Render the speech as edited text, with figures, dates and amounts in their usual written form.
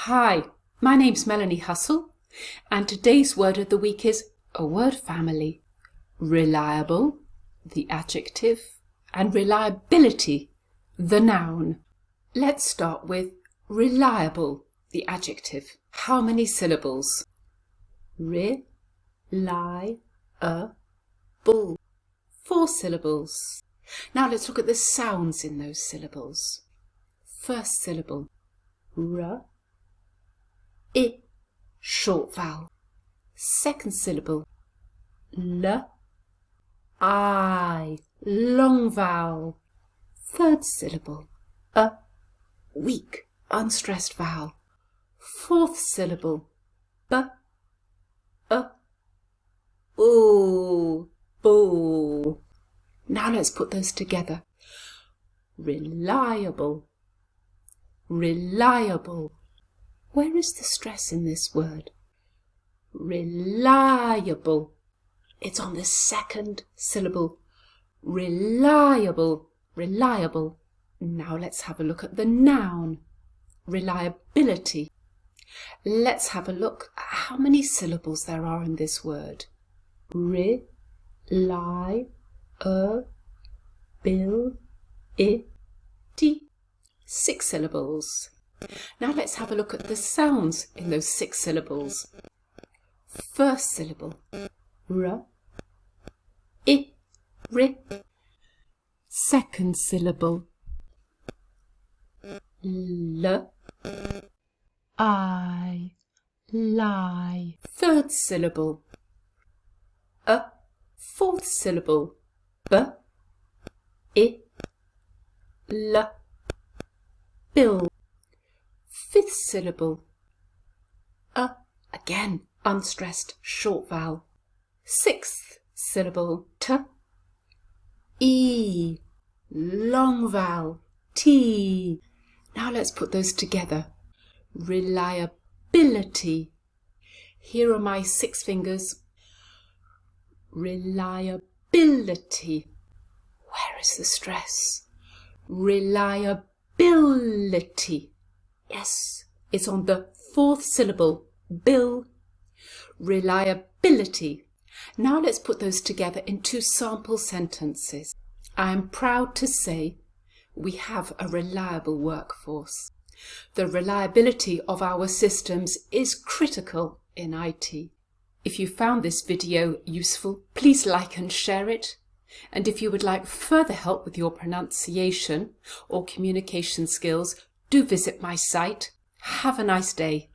Hi, my name's Melanie Hussell, and today's word of the week is a word family: reliable, the adjective, and reliability, the noun. Let's start with reliable, the adjective. How many syllables? Re-li-a-bull. 4 syllables. Now let's look at the sounds in those syllables. First syllable, r, I, short vowel. Second syllable, l, I, long vowel. Third syllable, a, weak, unstressed vowel. Fourth syllable, b, a, oo, boo. Now let's put those together. Reliable, reliable. Where is the stress in this word? Reliable. It's on the second syllable. Reliable, reliable. Now let's have a look at the noun. Reliability. Let's have a look at how many syllables there are in this word. Re-li-a-bil-i-ti. 6 syllables. Now let's have a look at the sounds in those 6 syllables. First syllable, r, I, ri. Second syllable, l, I, lie. Third syllable, a. Fourth syllable, b, I, l, bill. Fifth syllable, a, again, unstressed short vowel. Sixth syllable, t, e, long vowel, t. Now let's put those together. Reliability. Here are my 6 fingers. Reliability. Where is the stress? Reliability. Yes, it's on the 4th syllable, bill. Reliability. Now let's put those together in 2 sample sentences. I am proud to say we have a reliable workforce. The reliability of our systems is critical in IT. If you found this video useful, please like and share it. And if you would like further help with your pronunciation or communication skills, do visit my site. Have a nice day.